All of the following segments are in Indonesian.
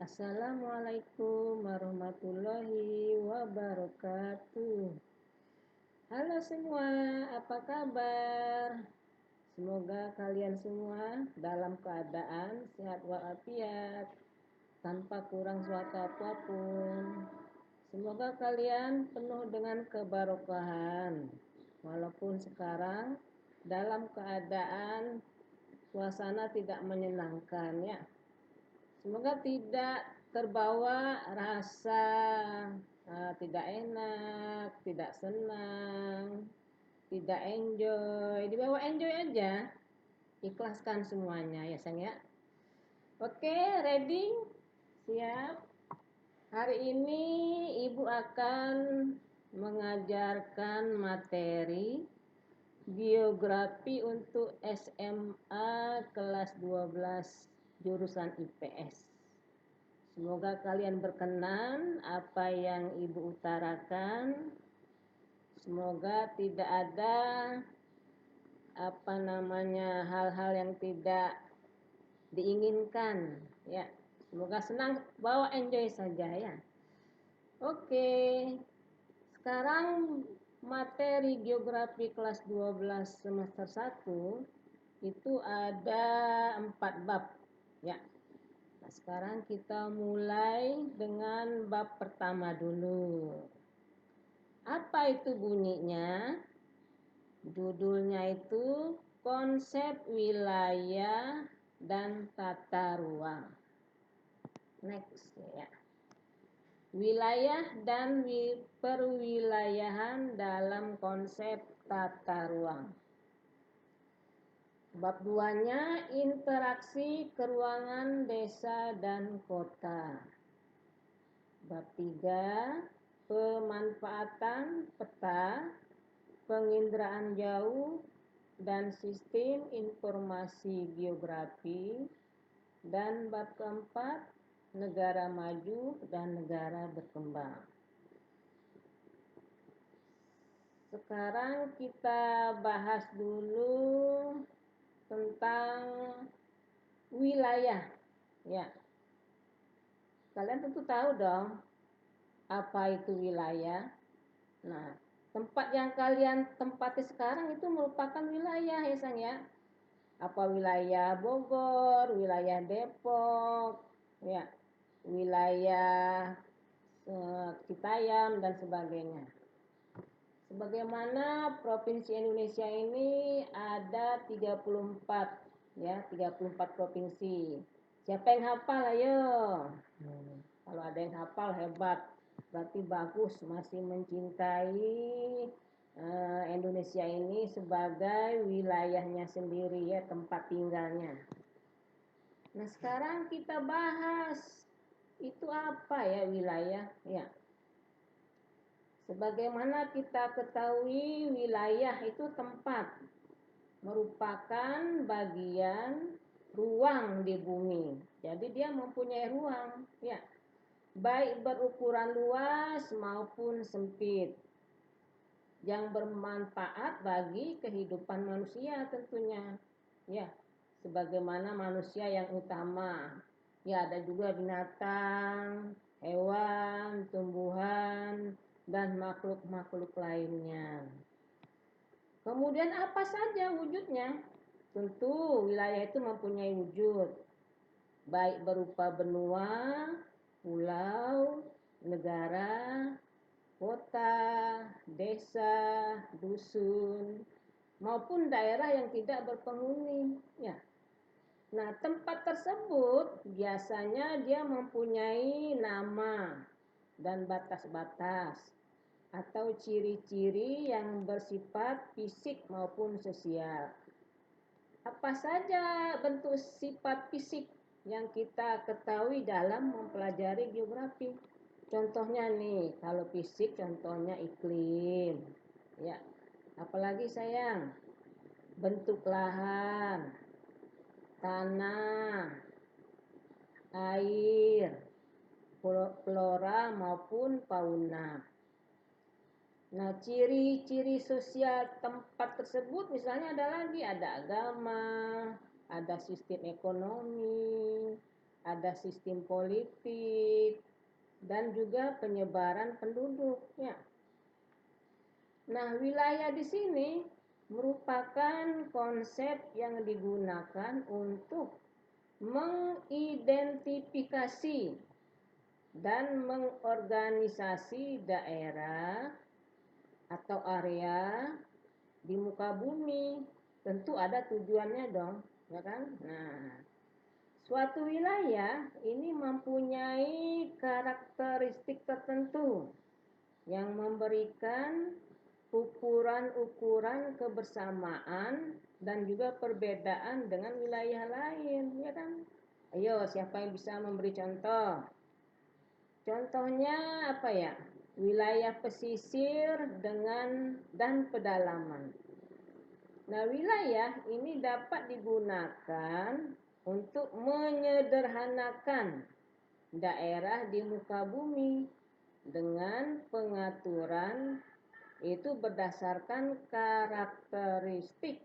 Assalamualaikum warahmatullahi wabarakatuh. Halo semua, apa kabar? Semoga kalian semua dalam keadaan sehat walafiat, tanpa kurang suatu apapun. Semoga kalian penuh dengan kebarokahan, walaupun sekarang dalam keadaan suasana tidak menyenangkan ya. Semoga tidak terbawa rasa tidak enak, tidak senang, tidak enjoy. Dibawa enjoy aja. Ikhlaskan semuanya ya sayang ya. Oke, ready? Siap? Hari ini Ibu akan mengajarkan materi geografi untuk SMA kelas 12 jurusan IPS. Semoga kalian berkenan apa yang Ibu utarakan. Semoga tidak ada hal-hal yang tidak diinginkan ya. Semoga senang, bawa enjoy saja ya. Oke. Sekarang materi geografi kelas 12 semester 1 itu ada 4 bab ya. Nah, sekarang kita mulai dengan bab pertama dulu. Apa itu bunyinya? Judulnya itu konsep wilayah dan tata ruang. Next ya. Wilayah dan perwilayahan dalam konsep tata ruang. Bab 2-nya interaksi keruangan desa dan kota. Bab 3 pemanfaatan peta, penginderaan jauh dan sistem informasi geografi. Dan bab keempat negara maju dan negara berkembang. Sekarang kita bahas dulu tentang wilayah ya. Kalian tentu tahu dong apa itu wilayah. Nah, tempat yang kalian tempati sekarang itu merupakan wilayah ya sayang ya. Apa wilayah Bogor, wilayah Depok ya, wilayah Citayam dan sebagainya. Sebagaimana provinsi Indonesia ini ada 34 ya, 34 provinsi. Siapa yang hafal ayo? Kalau ada yang hafal hebat. Berarti bagus, masih mencintai Indonesia ini sebagai wilayahnya sendiri ya, tempat tinggalnya. Nah, sekarang kita bahas itu apa ya wilayah ya. Sebagaimana kita ketahui, wilayah itu tempat, merupakan bagian ruang di bumi. Jadi dia mempunyai ruang, ya, baik berukuran luas maupun sempit, yang bermanfaat bagi kehidupan manusia tentunya, ya, sebagaimana manusia yang utama. Ya, ada juga binatang, hewan, tumbuhan, dan makhluk-makhluk lainnya. Kemudian apa saja wujudnya? Tentu wilayah itu mempunyai wujud, baik berupa benua, pulau, negara, kota, desa, dusun, maupun daerah yang tidak berpenghuni. Ya. Nah, tempat tersebut biasanya dia mempunyai nama dan batas-batas atau ciri-ciri yang bersifat fisik maupun sosial. Apa saja bentuk sifat fisik yang kita ketahui dalam mempelajari geografi? Contohnya nih, kalau fisik contohnya iklim. Ya. Apalagi sayang? Bentuk lahan, tanah, air, flora maupun fauna. Nah, ciri-ciri sosial tempat tersebut misalnya ada agama, ada sistem ekonomi, ada sistem politik, dan juga penyebaran penduduk. Ya. Nah, wilayah di sini merupakan konsep yang digunakan untuk mengidentifikasi dan mengorganisasi daerah atau area di muka bumi. Tentu ada tujuannya dong, ya kan? Nah, suatu wilayah ini mempunyai karakteristik tertentu yang memberikan ukuran-ukuran kebersamaan dan juga perbedaan dengan wilayah lain, ya kan? Ayo, siapa yang bisa memberi contoh? Contohnya apa ya? Wilayah pesisir dan pedalaman. Nah, wilayah ini dapat digunakan untuk menyederhanakan daerah di muka bumi dengan pengaturan itu berdasarkan karakteristik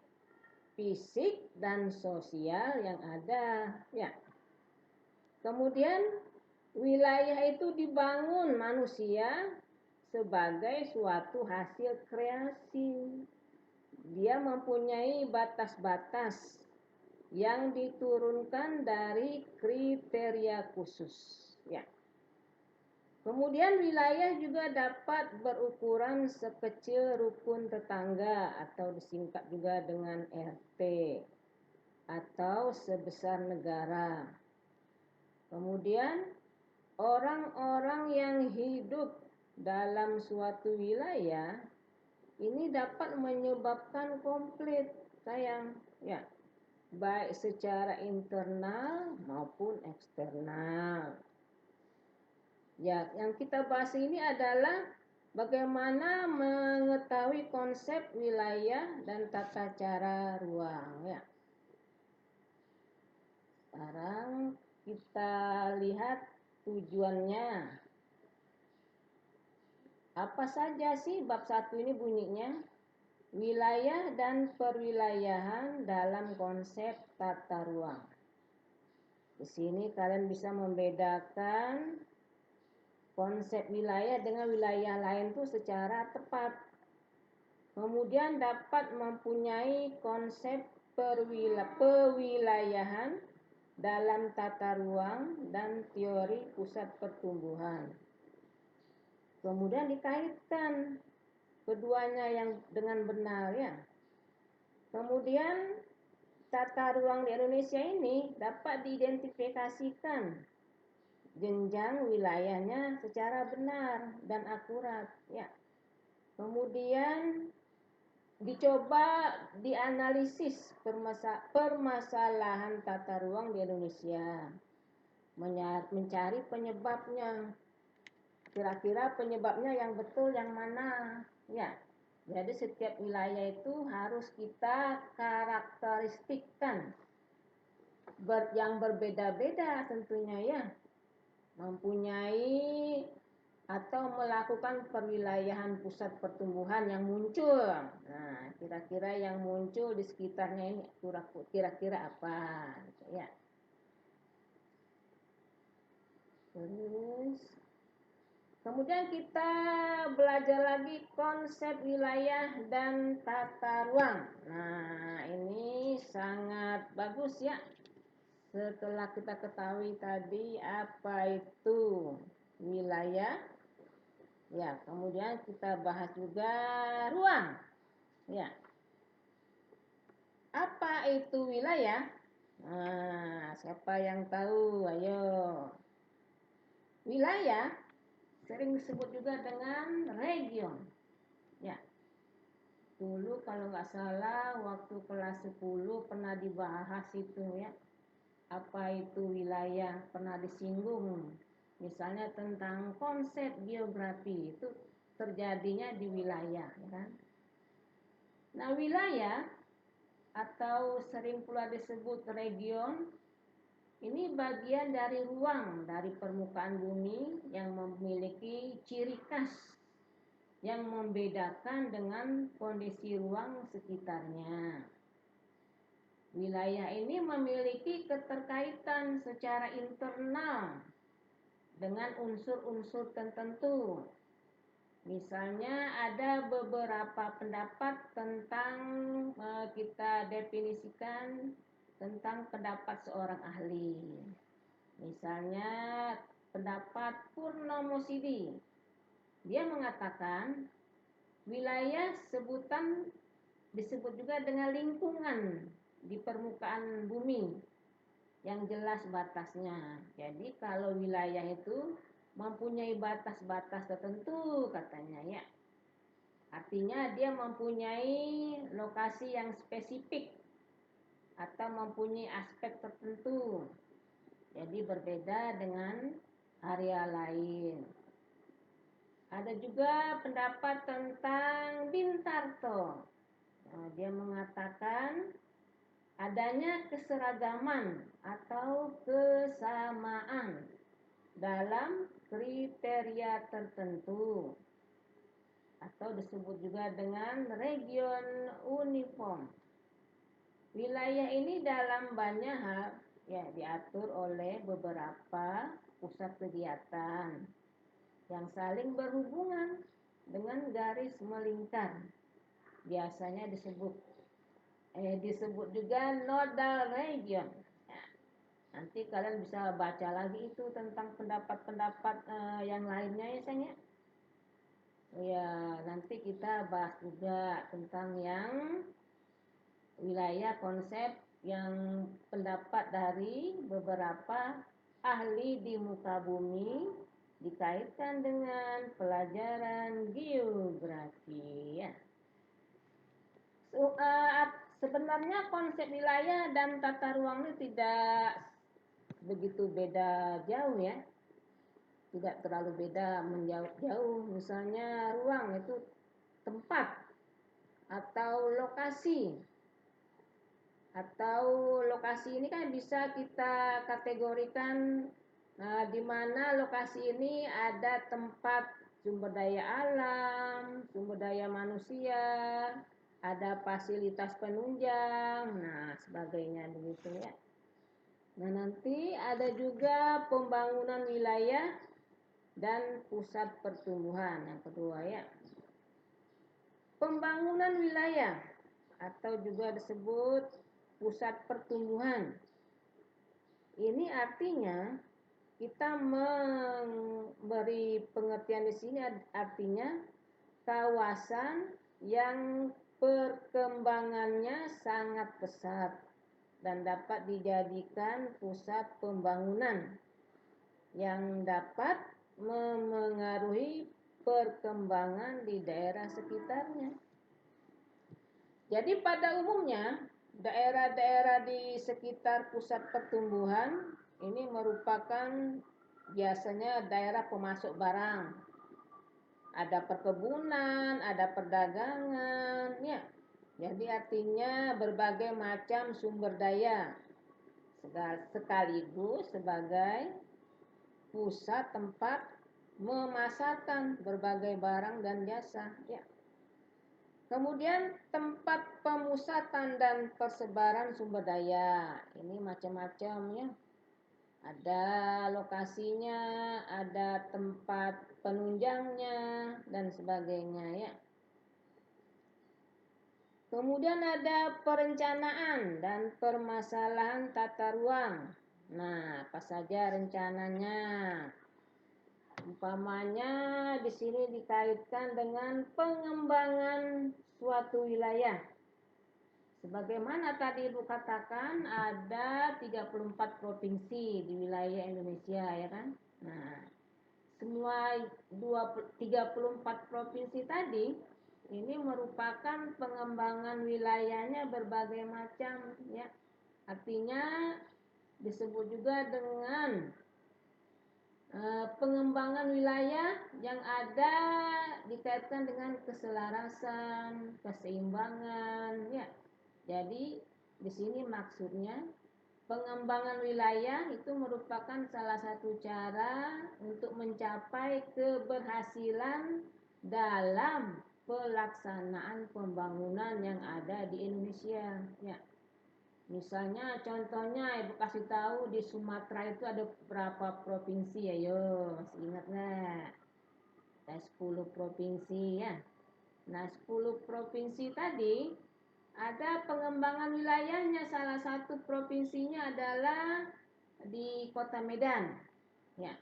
fisik dan sosial yang ada. Ya. Kemudian wilayah itu dibangun manusia sebagai suatu hasil kreasi. Dia mempunyai batas-batas yang diturunkan dari kriteria khusus. Ya. Kemudian wilayah juga dapat berukuran sekecil rukun tetangga atau disingkat juga dengan RT atau sebesar negara. Kemudian orang-orang yang hidup dalam suatu wilayah ini dapat menyebabkan konflik, sayang, ya, baik secara internal maupun eksternal. Ya, yang kita bahas ini adalah bagaimana mengetahui konsep wilayah dan tata cara ruang. Ya. Sekarang kita lihat tujuannya. Apa saja sih bab 1 ini bunyinya? Wilayah dan perwilayahan dalam konsep tata ruang. Di sini kalian bisa membedakan konsep wilayah dengan wilayah lain itu secara tepat. Kemudian dapat mempunyai konsep pewilayahan dalam tata ruang dan teori pusat pertumbuhan. Kemudian dikaitkan keduanya yang dengan benar, ya. Kemudian tata ruang di Indonesia ini dapat diidentifikasikan jenjang wilayahnya secara benar dan akurat, ya. Kemudian dicoba dianalisis permasalahan tata ruang di Indonesia, mencari penyebabnya. Kira-kira penyebabnya yang betul yang mana, ya. Jadi setiap wilayah itu harus kita karakteristikkan yang berbeda-beda tentunya, ya. Mempunyai atau melakukan perwilayahan pusat pertumbuhan yang muncul. Nah, kira-kira yang muncul di sekitarnya ini kira-kira apa, ya. Terus kemudian kita belajar lagi konsep wilayah dan tata ruang. Nah, ini sangat bagus, ya. Setelah kita ketahui tadi apa itu wilayah, ya, kemudian kita bahas juga ruang. Ya. Apa itu wilayah? Nah, siapa yang tahu? Ayo. Wilayah sering disebut juga dengan region. Ya. Dulu kalau nggak salah waktu kelas 10 pernah dibahas itu, ya. Apa itu wilayah, pernah disinggung. Misalnya tentang konsep geografi itu terjadinya di wilayah, ya kan? Nah, wilayah atau sering pula disebut region ini bagian dari ruang dari permukaan bumi yang memiliki ciri khas yang membedakan dengan kondisi ruang sekitarnya. Wilayah ini memiliki keterkaitan secara internal dengan unsur-unsur tertentu. Misalnya ada beberapa pendapat tentang kita definisikan tentang pendapat seorang ahli. Misalnya pendapat Purnomo Sidi. Dia mengatakan wilayah disebut juga dengan lingkungan di permukaan bumi yang jelas batasnya. Jadi kalau wilayah itu mempunyai batas-batas tertentu katanya ya. Artinya dia mempunyai lokasi yang spesifik atau mempunyai aspek tertentu. Jadi berbeda dengan area lain. Ada juga pendapat tentang Bintarto. Dia mengatakan adanya keseragaman atau kesamaan dalam kriteria tertentu atau disebut juga dengan region uniform. Wilayah ini dalam banyak hal ya diatur oleh beberapa pusat kegiatan yang saling berhubungan dengan garis melingkar. Biasanya disebut juga nodal region. Ya, nanti kalian bisa baca lagi itu tentang pendapat-pendapat yang lainnya ya sayang ya. Ya, nanti kita bahas juga tentang yang wilayah konsep yang pendapat dari beberapa ahli di muka bumi dikaitkan dengan pelajaran geografi ya. Sebenarnya konsep wilayah dan tata ruang ini tidak begitu beda jauh ya. Tidak terlalu beda menjauh jauh. Misalnya ruang itu tempat atau lokasi. Atau lokasi ini kan bisa kita kategorikan di mana lokasi ini ada tempat sumber daya alam, sumber daya manusia, ada fasilitas penunjang, nah sebagainya begitu ya. Nah nanti ada juga pembangunan wilayah dan pusat pertumbuhan yang kedua ya. Pembangunan wilayah atau juga disebut pusat pertumbuhan. Ini artinya kita memberi pengertian di sini artinya kawasan yang perkembangannya sangat pesat dan dapat dijadikan pusat pembangunan yang dapat memengaruhi perkembangan di daerah sekitarnya. Jadi pada umumnya daerah-daerah di sekitar pusat pertumbuhan ini merupakan biasanya daerah pemasok barang. Ada perkebunan, ada perdagangan, ya. Jadi artinya berbagai macam sumber daya sekaligus sebagai pusat tempat memasarkan berbagai barang dan jasa, ya. Kemudian tempat pemusatan dan persebaran sumber daya. Ini macam-macam ya. Ada lokasinya, ada tempat penunjangnya dan sebagainya ya. Kemudian ada perencanaan dan permasalahan tata ruang. Nah, apa saja rencananya? Umpamanya di sini dikaitkan dengan pengembangan suatu wilayah. Sebagaimana tadi Ibu katakan ada 34 provinsi di wilayah Indonesia ya kan. Nah, semua 34 provinsi tadi ini merupakan pengembangan wilayahnya berbagai macam ya. Artinya disebut juga dengan pengembangan wilayah yang ada dikaitkan dengan keselarasan, keseimbangan ya. Jadi di sini maksudnya pengembangan wilayah itu merupakan salah satu cara untuk mencapai keberhasilan dalam pelaksanaan pembangunan yang ada di Indonesia ya. Misalnya contohnya Ibu kasih tahu di Sumatera itu ada berapa provinsi, ayo masih ingat nggak? Ada 10 provinsi ya. Nah 10 provinsi tadi ada pengembangan wilayahnya, salah satu provinsinya adalah di Kota Medan. Ya,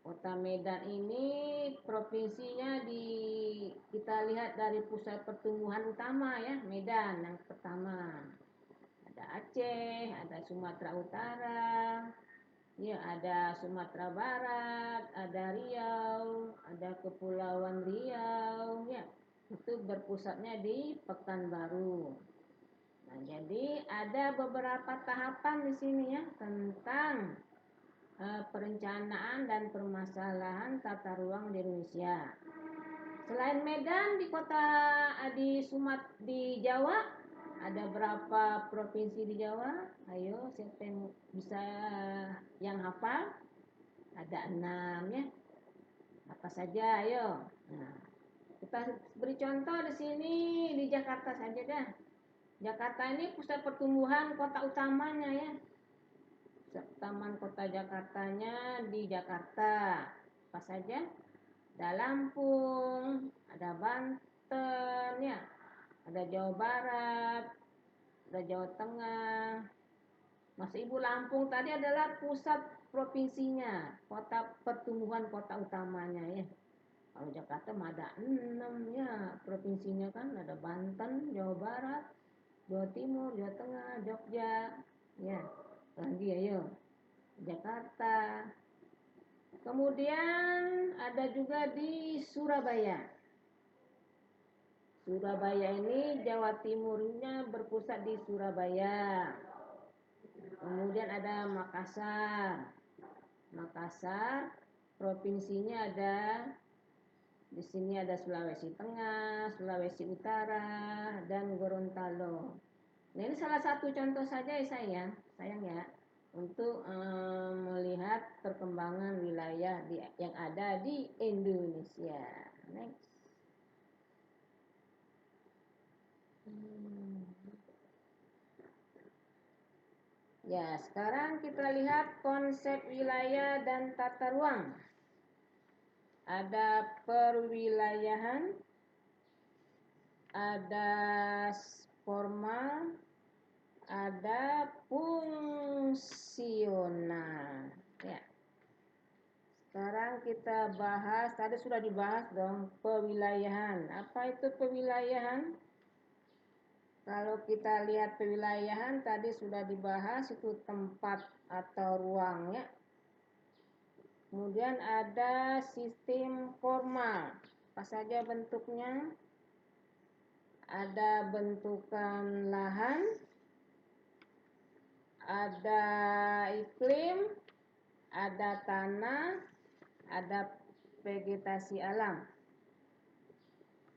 Kota Medan ini provinsinya kita lihat dari pusat pertumbuhan utama ya, Medan yang pertama. Ada Aceh, ada Sumatera Utara, ya ada Sumatera Barat, ada Riau, ada Kepulauan Riau, ya itu berpusatnya di Pekanbaru. Nah, jadi ada beberapa tahapan di sini ya tentang perencanaan dan permasalahan tata ruang di Indonesia. Selain Medan di Jawa ada berapa provinsi di Jawa? Ayo siapa yang bisa yang hafal? Ada 6 ya. Apa saja ayo. Nah, kita beri contoh di sini di Jakarta saja dah. Jakarta ini pusat pertumbuhan kota utamanya ya. Taman kota Jakartanya di Jakarta. Apa saja? Ada Lampung, ada Banten ya, ada Jawa Barat, ada Jawa Tengah. Masih Ibu Lampung tadi adalah pusat provinsinya, kota pertumbuhan kota utamanya ya. Kalau Jakarta mah ada 6 ya provinsinya kan, ada Banten, Jawa Barat, Jawa Timur, Jawa Tengah, Jogja, ya. Lagi ayo, Jakarta. Kemudian ada juga di Surabaya. Surabaya ini Jawa Timurnya berpusat di Surabaya. Kemudian ada Makassar. Makassar provinsinya ada di sini ada Sulawesi Tengah, Sulawesi Utara, dan Gorontalo. Nah, ini salah satu contoh saja ya sayang ya, untuk melihat perkembangan wilayah yang ada di Indonesia. Next. Ya, sekarang kita lihat konsep wilayah dan tata ruang. Ada perwilayahan, ada formal, ada fungsional. Ya. Sekarang kita bahas, tadi sudah dibahas dong perwilayahan. Apa itu perwilayahan? Kalau kita lihat perwilayahan tadi sudah dibahas, itu tempat atau ruang ya. Kemudian ada sistem formal. Apa saja bentuknya? Ada bentukan lahan, ada iklim, ada tanah, ada vegetasi alam.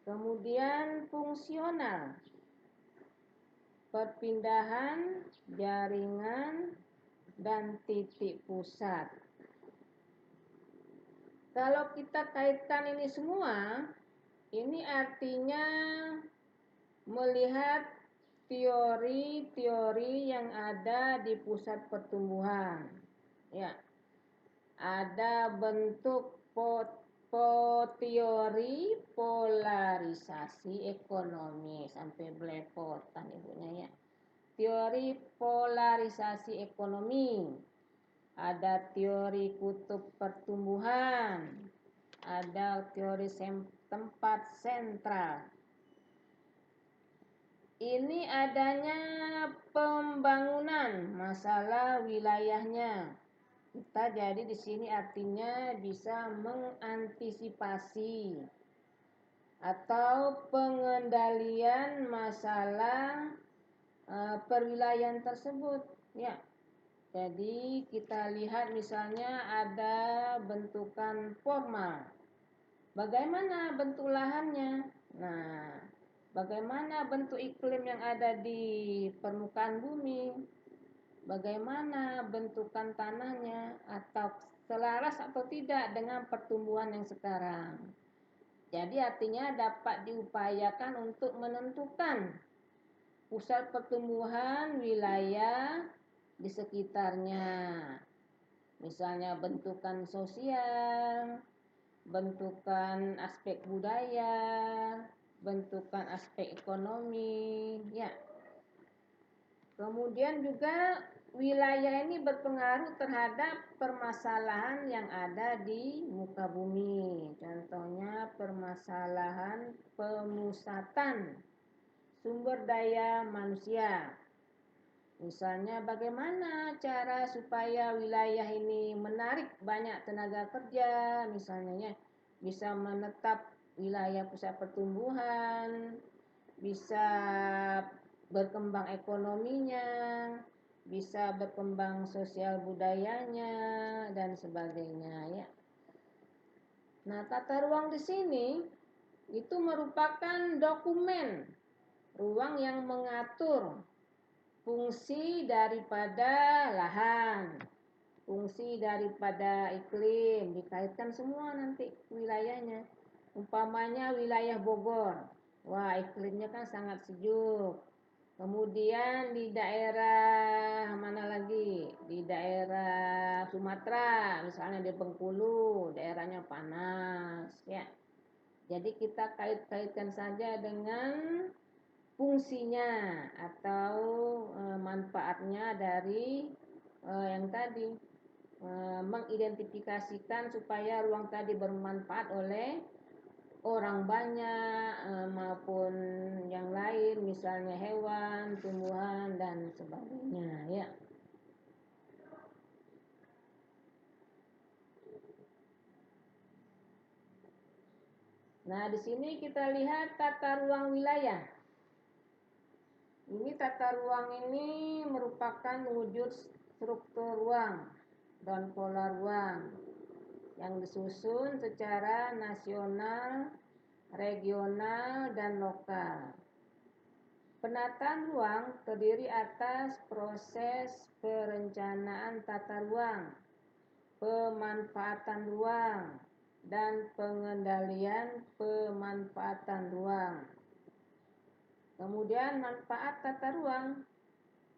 Kemudian fungsional, perpindahan, jaringan, dan titik pusat. Kalau kita kaitkan ini semua, ini artinya melihat teori-teori yang ada di pusat pertumbuhan. Ya. Ada bentuk teori polarisasi ekonomi, sampai belepotan ibunya ya. Teori polarisasi ekonomi. Ada teori kutub pertumbuhan, ada teori tempat sentral. Ini adanya pembangunan masalah wilayahnya. Kita jadi di sini artinya bisa mengantisipasi atau pengendalian masalah perwilayahan tersebut ya. Jadi kita lihat misalnya ada bentukan formal. Bagaimana bentuk lahannya? Nah, bagaimana bentuk iklim yang ada di permukaan bumi? Bagaimana bentukan tanahnya? Atau selaras atau tidak dengan pertumbuhan yang sekarang? Jadi artinya dapat diupayakan untuk menentukan pusat pertumbuhan wilayah di sekitarnya. Misalnya bentukan sosial, bentukan aspek budaya, bentukan aspek ekonomi, ya. Kemudian juga wilayah ini berpengaruh terhadap permasalahan yang ada di muka bumi. Contohnya permasalahan pemusatan sumber daya manusia. Misalnya bagaimana cara supaya wilayah ini menarik banyak tenaga kerja, misalnya ya, bisa menetap wilayah pusat pertumbuhan, bisa berkembang ekonominya, bisa berkembang sosial budayanya dan sebagainya ya. Nah, tata ruang di sini itu merupakan dokumen ruang yang mengatur fungsi daripada lahan, fungsi daripada iklim, dikaitkan semua nanti wilayahnya. Umpamanya wilayah Bogor, wah iklimnya kan sangat sejuk. Kemudian di daerah mana lagi? Di daerah Sumatera, misalnya di Bengkulu, daerahnya panas, ya. Jadi kita kait-kaitkan saja dengan fungsinya atau manfaatnya dari yang tadi mengidentifikasikan supaya ruang tadi bermanfaat oleh orang banyak maupun yang lain, misalnya hewan, tumbuhan dan sebagainya ya. Nah, di sini kita lihat tata ruang wilayah. Ini tata ruang ini merupakan wujud struktur ruang dan pola ruang yang disusun secara nasional, regional, dan lokal. Penataan ruang terdiri atas proses perencanaan tata ruang, pemanfaatan ruang, dan pengendalian pemanfaatan ruang. Kemudian manfaat tata ruang.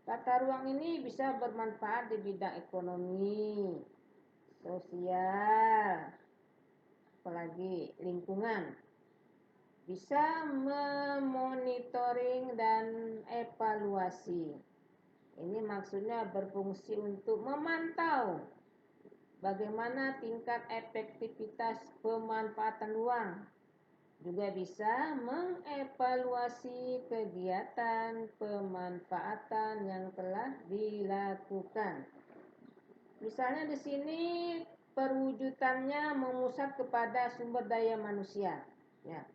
Tata ruang ini bisa bermanfaat di bidang ekonomi, sosial, apalagi lingkungan. Bisa memonitoring dan evaluasi. Ini maksudnya berfungsi untuk memantau bagaimana tingkat efektivitas pemanfaatan ruang. Juga bisa mengevaluasi kegiatan pemanfaatan yang telah dilakukan. Misalnya di sini perwujudannya memusat kepada sumber daya manusia. Ya.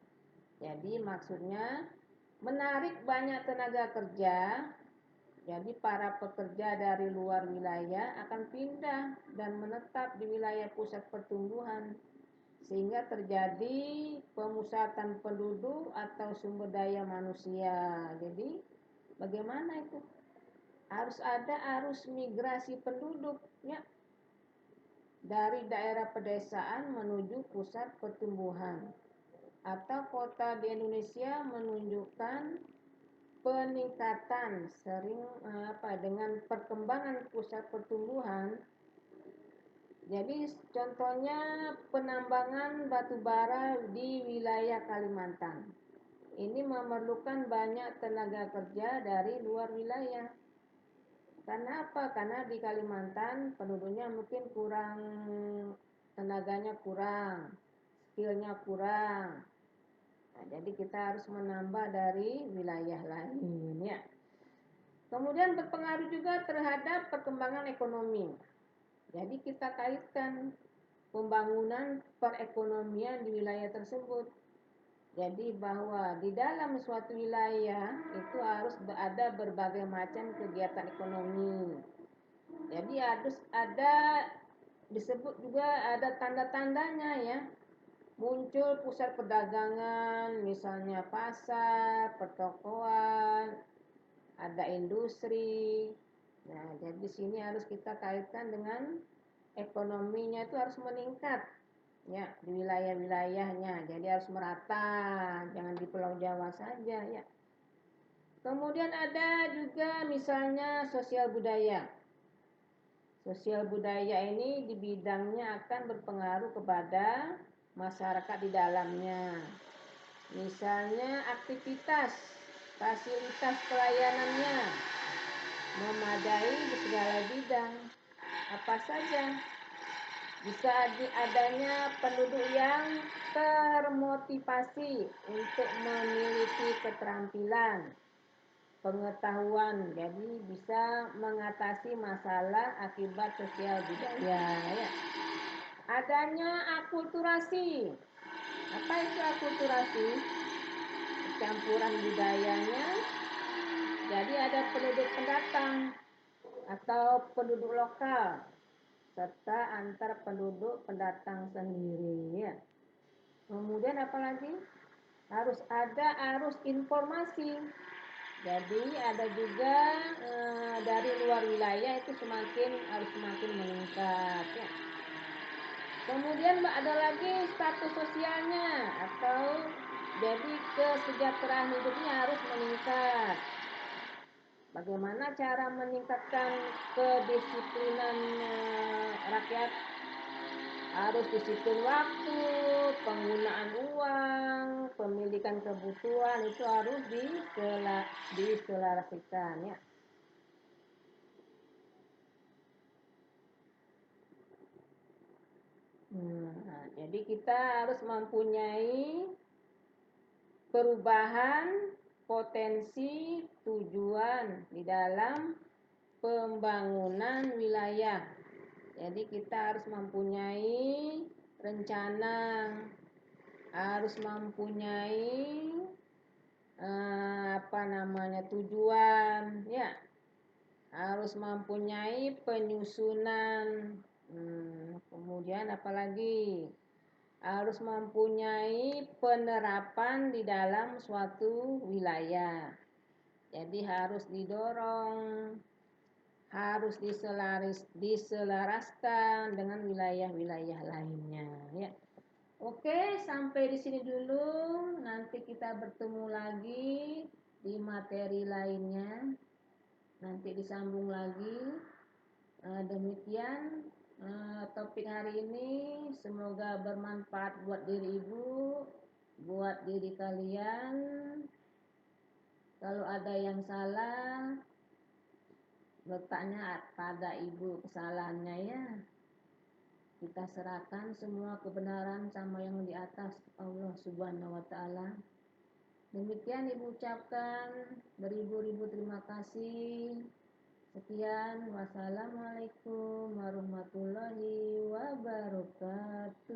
Jadi maksudnya menarik banyak tenaga kerja. Jadi para pekerja dari luar wilayah akan pindah dan menetap di wilayah pusat pertumbuhan. Sehingga terjadi pemusatan penduduk atau sumber daya manusia. Jadi bagaimana itu? Harus ada arus migrasi penduduk ya, dari daerah pedesaan menuju pusat pertumbuhan. Atau kota di Indonesia menunjukkan peningkatan sering dengan perkembangan pusat pertumbuhan. Jadi contohnya penambangan batu bara di wilayah Kalimantan. Ini memerlukan banyak tenaga kerja dari luar wilayah. Karena apa? Karena di Kalimantan penduduknya mungkin kurang, tenaganya kurang, skillnya kurang. Nah, jadi kita harus menambah dari wilayah lain ya. Kemudian berpengaruh juga terhadap perkembangan ekonomi. Jadi kita kaitkan pembangunan perekonomian di wilayah tersebut. Jadi bahwa di dalam suatu wilayah itu harus ada berbagai macam kegiatan ekonomi. Jadi harus ada, disebut juga ada tanda-tandanya ya. Muncul pusat perdagangan, misalnya pasar, pertokoan, ada industri. Nah, jadi di sini harus kita kaitkan dengan ekonominya itu harus meningkat ya di wilayah-wilayahnya. Jadi harus merata, jangan di Pulau Jawa saja ya. Kemudian ada juga misalnya sosial budaya. Sosial budaya ini di bidangnya akan berpengaruh kepada masyarakat di dalamnya. Misalnya aktivitas, fasilitas pelayanannya memadai di segala bidang. Apa saja? Bisa adanya penduduk yang termotivasi untuk memiliki keterampilan, pengetahuan, jadi bisa mengatasi masalah akibat sosial budaya. Ya. Adanya akulturasi. Apa itu akulturasi? Campuran budayanya. Jadi ada penduduk pendatang atau penduduk lokal serta antar penduduk pendatang sendiri. Ya. Kemudian apalagi? Harus ada arus informasi. Jadi ada juga dari luar wilayah itu harus semakin meningkat. Ya. Kemudian ada lagi status sosialnya atau jadi kesejahteraan hidupnya harus meningkat. Bagaimana cara meningkatkan kedisiplinan rakyat? Harus disiplin waktu, penggunaan uang, pemilikan kebutuhan itu harus diselaraskan ya. Nah, jadi kita harus mempunyai perubahan potensi tujuan di dalam pembangunan wilayah. Jadi kita harus mempunyai rencana, harus mempunyai tujuan, ya, harus mempunyai penyusunan. Kemudian apalagi harus mempunyai penerapan di dalam suatu wilayah. Jadi harus didorong, harus diselaraskan dengan wilayah-wilayah lainnya ya. Oke, sampai di sini dulu. Nanti kita bertemu lagi di materi lainnya. Nanti disambung lagi. Demikian topik hari ini. Semoga bermanfaat buat diri ibu, buat diri kalian. Kalau ada yang salah, letaknya pada ibu kesalahannya ya. Kita serahkan semua kebenaran sama yang di atas, Allah Subhanahu wa taala. Demikian ibu ucapkan, beribu-ribu terima kasih. Sekian, wassalamualaikum warahmatullahi wabarakatuh.